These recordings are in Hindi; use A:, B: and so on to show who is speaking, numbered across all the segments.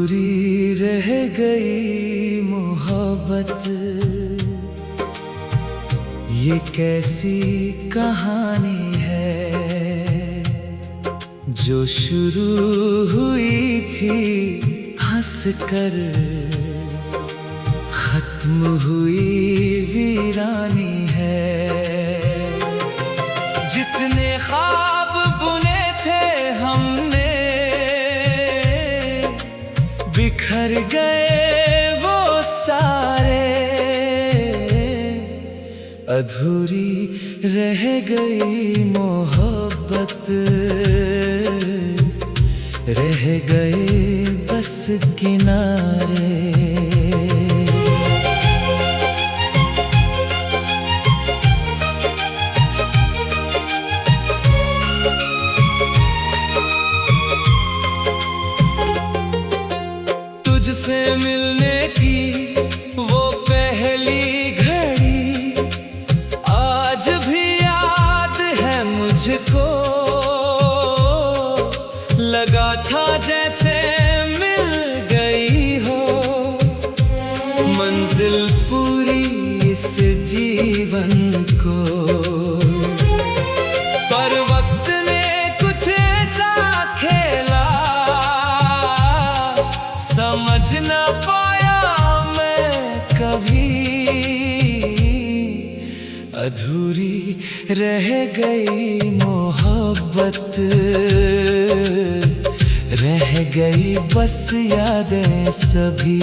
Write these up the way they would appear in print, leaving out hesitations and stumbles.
A: अधूरी रह गई मोहब्बत, ये कैसी कहानी है जो शुरू हुई थी हंसकर, खत्म हुई वीरानी है। जितने ख्वाब बुने थे हमने बिखर गए वो सारे, अधूरी रह गई मोहब्बत, रह गए बस किनारे। तुझसे मिलने की वो पहली घड़ी आज भी याद है मुझको, लगा था जैसे मिल गई हो मंजिल पूरी इस जीवन को। पर वक्त ने कुछ ऐसा खेला समझ न पाया मैं कभी, अधूरी रह गई मोहब्बत, रह गई बस यादें सभी।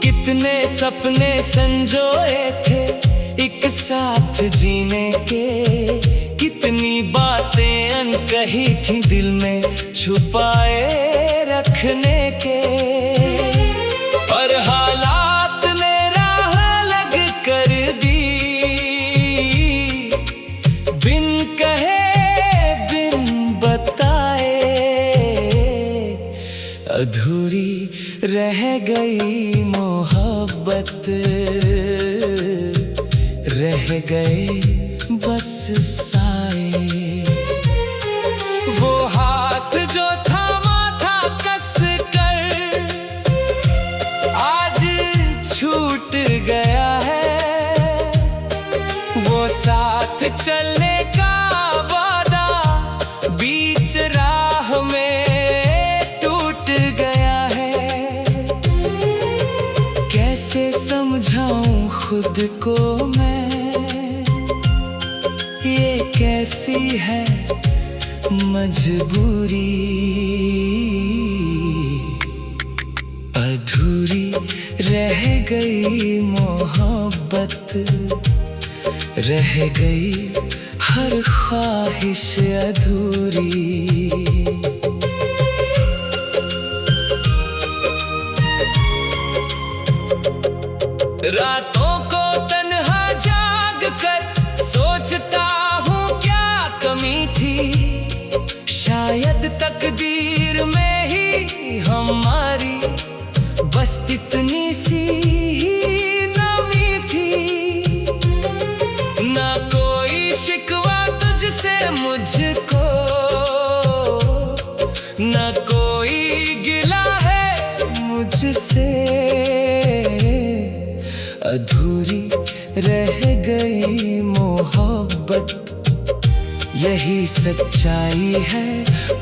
A: कितने सपने संजोए थे एक साथ जीने के, कितनी बातें अनकही थी दिल में छुपाए रखने के। पर हालात ने राह अलग कर दी, बिन कहे बिन बताए, अधूरी रह गई मोहब्बत, रह गए बस साए। वो हाथ जो थामा था कस कर आज छूट गया है, वो साथ चलने का वादा बीच राह में टूट गया है। कैसे समझाऊं खुद को मैं, ये कैसी है मजबूरी, अधूरी रह गई मोहब्बत, रह गई हर ख्वाहिश अधूरी। रातों को तन्हा जाग कर सोचता हूँ क्या कमी थी, शायद तकदीर में ही हमारी बस इतनी सी ही नमी थी। ना कोई शिकवा तुझसे मुझको, ना कोई गिला है मुझसे, अधूरी रह गई मोहब्बत, यही सच्चाई है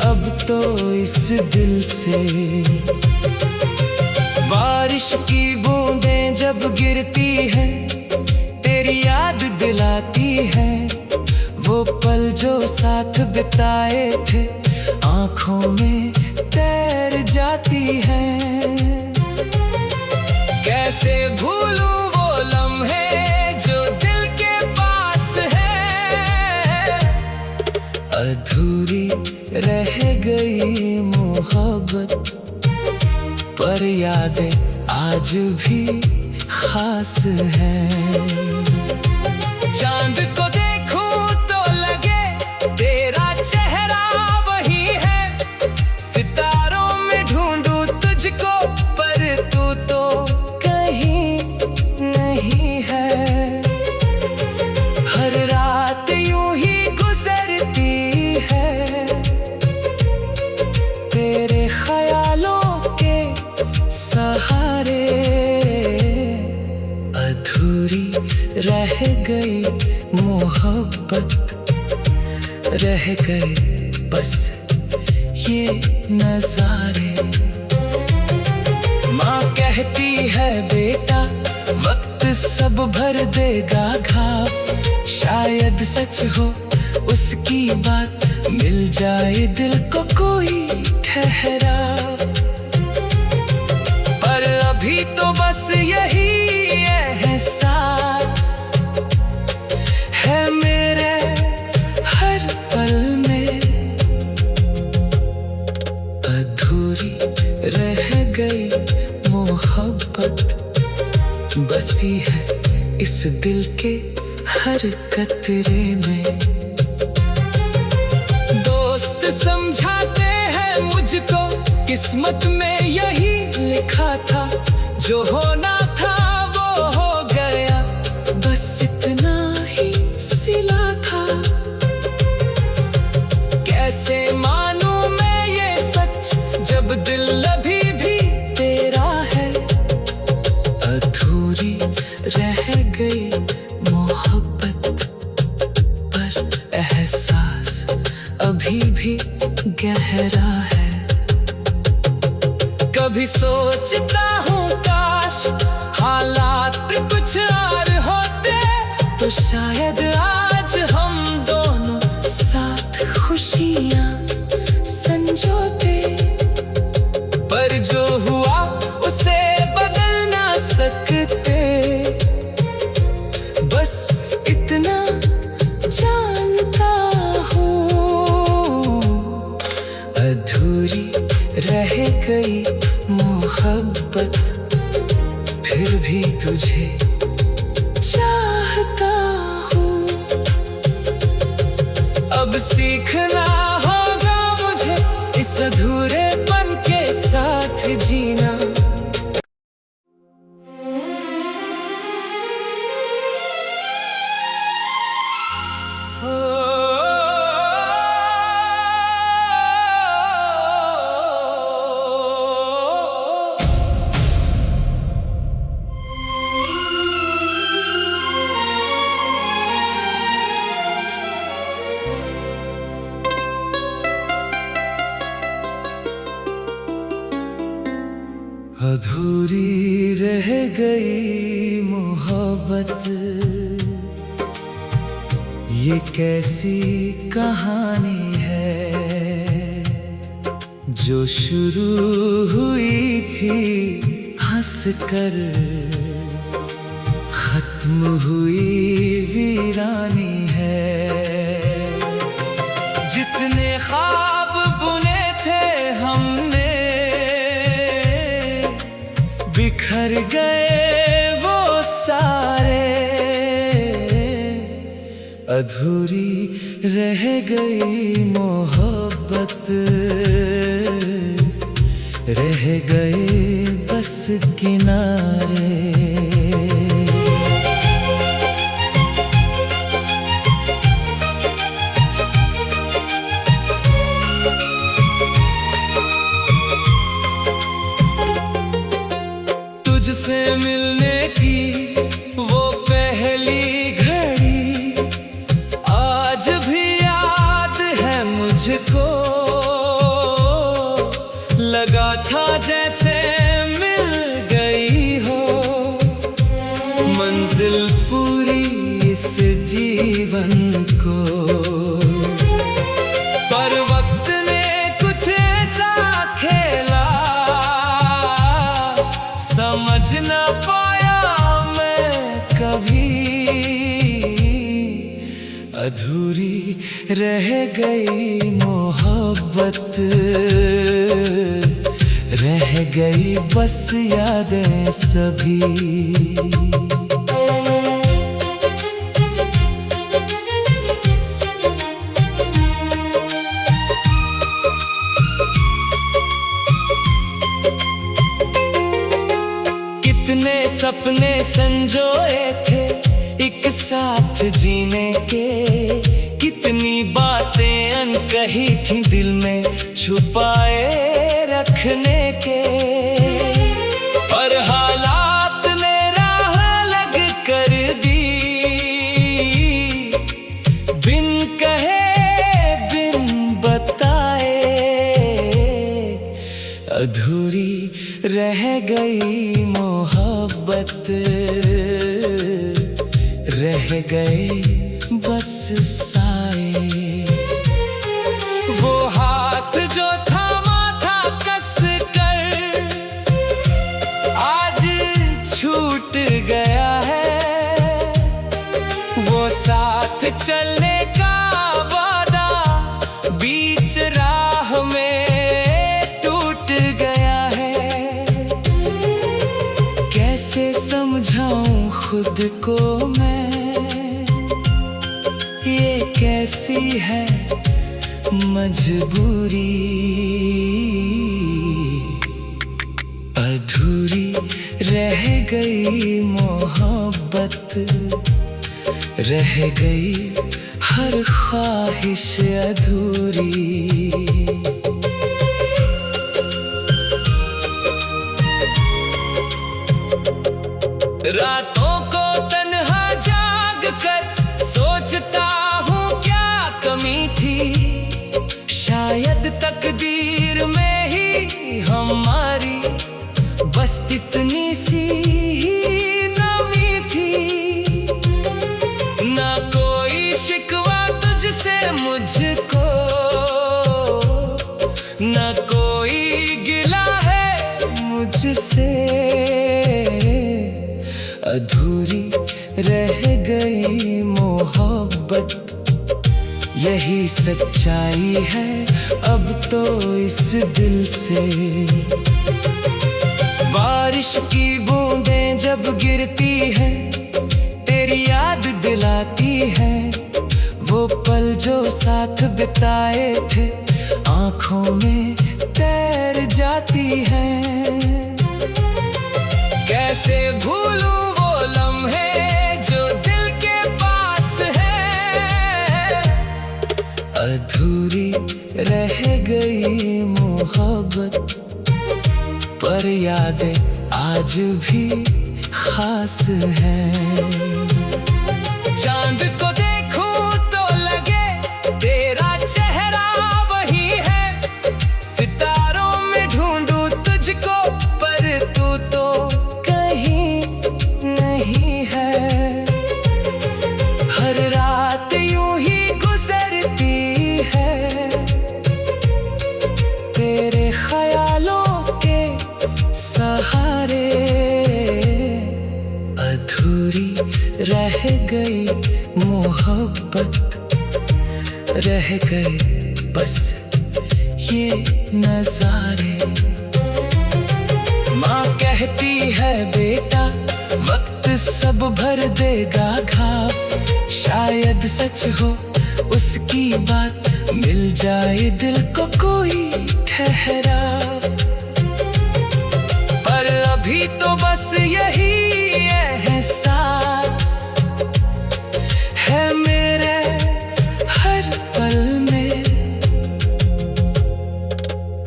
A: अब तो इस दिल से। बारिश की बूंदें जब गिरती है तेरी याद दिलाती है, वो पल जो साथ बिताए थे आंखों में तैर जाती है। कैसे भूलूं वो लम्हे जो दिल के पास है, अधूरी रह गई मोहब्बत, पर यादें आज भी खास हैं। चांद को देखूं तो लगे तेरा चेहरा वही है, सितारों में ढूंढूं तुझको पर तू तो गई मोहब्बत, रह गए बस ये नजारे। माँ कहती है बेटा वक्त सब भर देगा घाव, शायद सच हो उसकी बात, मिल जाए दिल को कोई ठहराव। पर अभी तो बस यही एहसास है मेरे हर पल में, अधूरी रह गई मोहब्बत, बसी है इस दिल के हर कतरे में। दोस्त समझाते हैं मुझको किस्मत में यही लिखा था, जो होना था वो हो गया, बस इतना ही सिला था। कैसे मानूं मैं ये सच जब दिल अभी भी तेरा है, अधूरी रह गई मोहब्बत, पर एहसास अभी भी गहरा है। कभी सोचता हूँ काश हालात कुछ और होते, तो शायद आज हम दोनों साथ खुशियाँ संजोते। पर जो हुआ उसे बदल ना सकते, बस इतना जानता हूँ, अधूरी रह गई मोहब्बत, फिर भी तुझे चाहता हूँ। अब सीखना होगा मुझे इस अधूरेपन के साथ जीना। अधूरी रह गई मोहब्बत, ये कैसी कहानी है जो शुरू हुई थी हंसकर, खत्म हुई वीरानी है। जितने ख्वाब बुने थे हमने बिखर गए वो सारे, अधूरी रह गई मोहब्बत, रह गए बस किनारे। तुझसे मिलने की वो पहली घड़ी आज भी याद है मुझको, लगा था जैसे मिल गई हो मंजिल पूरी इस जीवन को। पर वक्त ने कुछ ऐसा खेला समझ ना पाया मैं कभी, अधूरी रह गई मोहब्बत, रह गई बस यादें सभी। कितने सपने संजोए थे एक साथ जीने के, कितनी बातें अनकही थी दिल में छुपाए रखने के। पर हालात ने राह अलग कर दी, गई मोहब्बत, रह गए बस साए। वो हाथ जो थामा था कस कर, आज छूट गया है। वो साथ चलने का वादा बीच राह में टूट गया है। कैसे समझाऊं खुद को मैं, ये कैसी है मजबूरी। अधूरी रह गई मोहब्बत, रह गई हर ख्वाहिश अधूरी। रातों को तन्हा जाग कर सोचता हूँ क्या कमी थी। शायद तकदीर में ही हमारी बस इतनी सी ही नमी थी। ना कोई शिकवा तुझसे मुझको, ना कोई गिला है मुझसे। अधूरी रह गई मोहब्बत, यही सच्चाई है अब तो इस दिल से। बारिश की बूंदें जब गिरती है, तेरी याद दिलाती है। वो पल जो साथ बिताए थे, आंखों में तैर जाती है। कैसे भूलूं वो लम्हे जो दिल के पास है। अधूरी रह गई मोहब्बत, पर यादें आज भी खास हैं। चांद को देखूं तो लगे तेरा चेहरा वही है। सितारों में ढूंढूं तुझको, पर तू तो कहीं नहीं है। हर रात यूं ही गुजरती है, तेरे ख्यालों के सहारे। अधूरी रह गई मोहब्बत, रह गए बस ये नजारे। माँ कहती है बेटा वक्त सब भर देगा घाव। शायद सच हो उसकी बात, मिल जाए दिल को कोई ठहराव। पर अभी तो बस यही एहसास है मेरे हर पल में।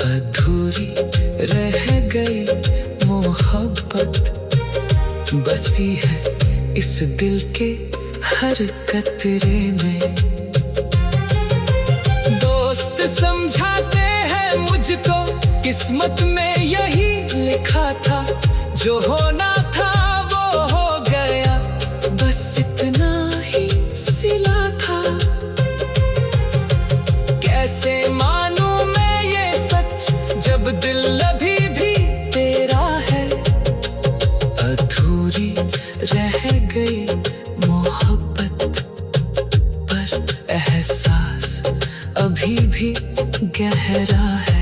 A: अधूरी रह गई मोहब्बत, बसी है इस दिल के हर कतरे में। दोस्त समझाते हैं मुझको, किस्मत में यही लिखा था। जो होना था वो हो गया, बस इतना ही सिला था। कैसे मानूं मैं ये सच, जब दिल अभी भी तेरा है। अधूरी रह गई मोहब्बत, पर एहसास अभी भी गहरा है।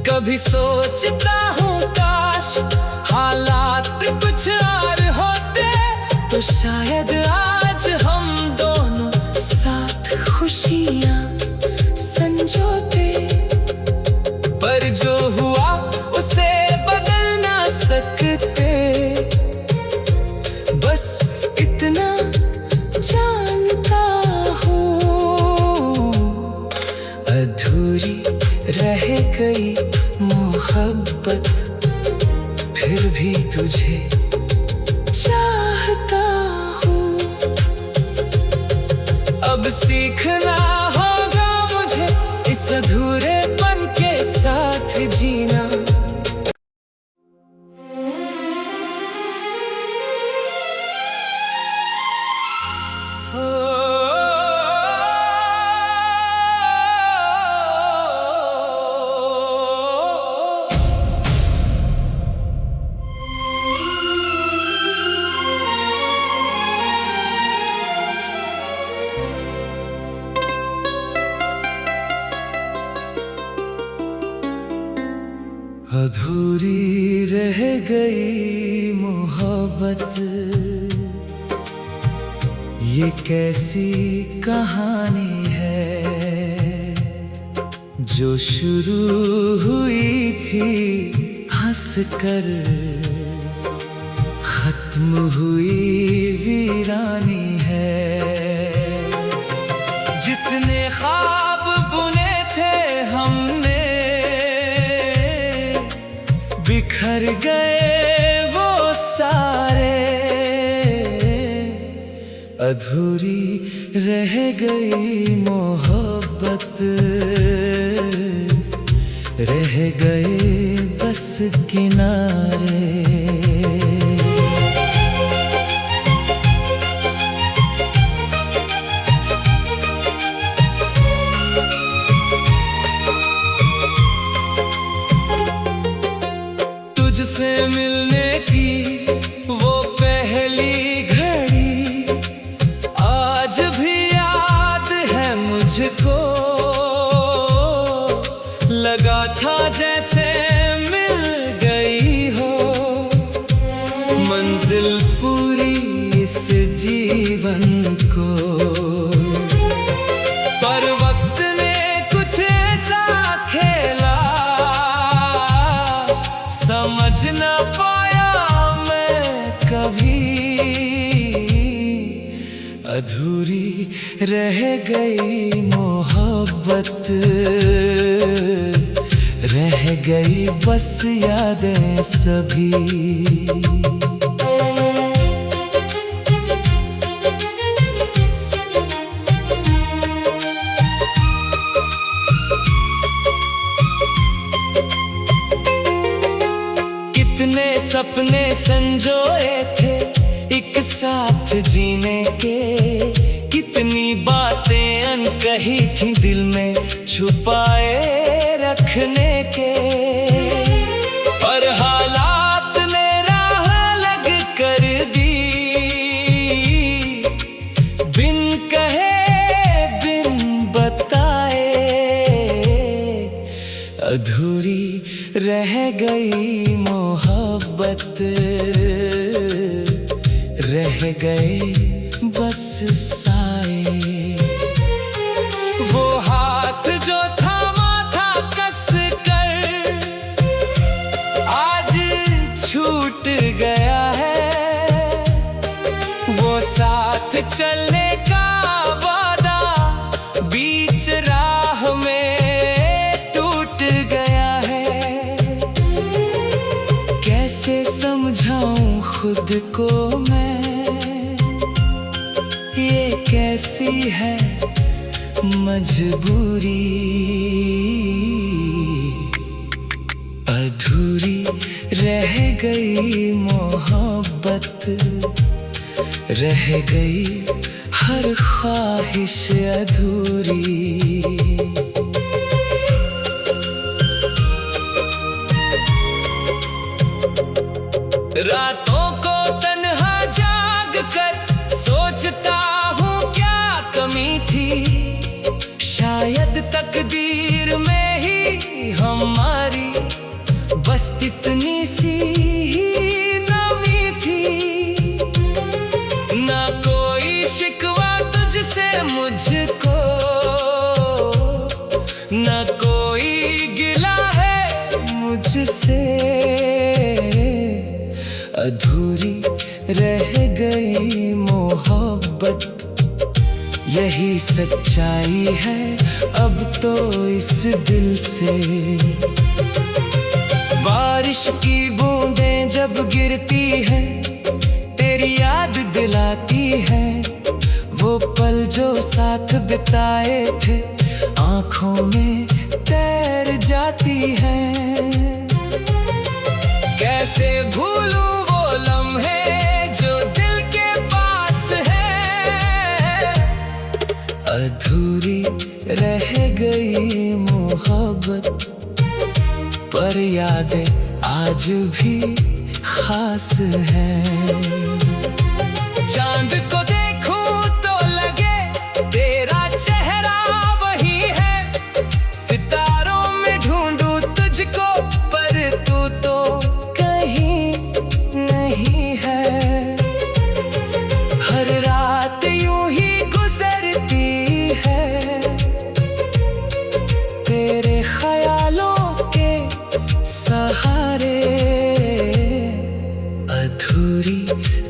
A: कभी सोचता हूँ काश हालात कुछ और होते, तो शायद आज हम दोनों साथ खुशियाँ संजोते। पर जो हुआ उसे बदल ना सकते, बस इतना जानता हूँ। अधूरी रह गई मोहब्बत, फिर भी तुझे चाहता हूँ। अब सीखना होगा मुझे इस अधूरेपन के साथ जीना। रह गई मोहब्बत, ये कैसी कहानी है जो शुरू हुई थी हंसकर, खत्म हुई वीरानी है। जितने ख्वाब बुने थे हमने बिखर गए वो सारे, अधूरी रह गई मोहब्बत, रह गए बस किनारे। तुझसे मिलने की वो पहली घड़ी आज भी याद है मुझको, लगा था जैसे मिल गई हो मंजिल पूरी इस जीवन को। पर वक्त ने कुछ ऐसा खेला समझ न पाया मैं कभी, अधूरी रह गई मोहब्बत, रह गई बस यादें सभी। कितने सपने संजोए थे एक साथ जीने के, कितनी बातें अनकही थी दिल में छुपाए रखने के। पर हालात ने राह अलग कर दी, बिन कहे बिन बताए, अधूरी रह गई मोहब्बत, रह गए बस साए। वो हाथ जो थामा था कस कर आज छूट गया है, वो साथ चलने का वादा बीच राह में टूट गया है। कैसे समझाऊं खुद को मैं, ये कैसी है मजबूरी, अधूरी रह गई मोहब्बत, रह गई हर ख्वाहिश अधूरी। रातों को तन्हा जाग कर सोचता हूँ क्या कमी थी, शायद तकदीर में ही हमारी बस इतनी सी ही नमी थी। ना कोई शिकवा तुझसे मुझको, ना कोई गिला है मुझसे, अधूरी रह गई मोहब्बत, यही सच्चाई है अब तो इस दिल से। बारिश की बूंदें जब गिरती है तेरी याद दिलाती है, वो पल जो साथ बिताए थे आंखों में तैर जाती है। कैसे भूलूं वो लम्हे जो दिल के पास है, अधूरी रह गई मोहब्बत, पर यादें आज भी खास हैं। चांद को देखूं तो लगे तेरा चेहरा वही है, सितारों में ढूंढूं तुझको पर तू तो कहीं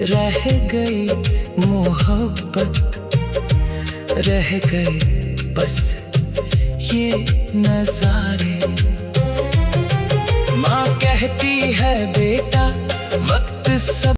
A: रह गई मोहब्बत, रह गए बस ये नजारे। माँ कहती है बेटा वक्त सब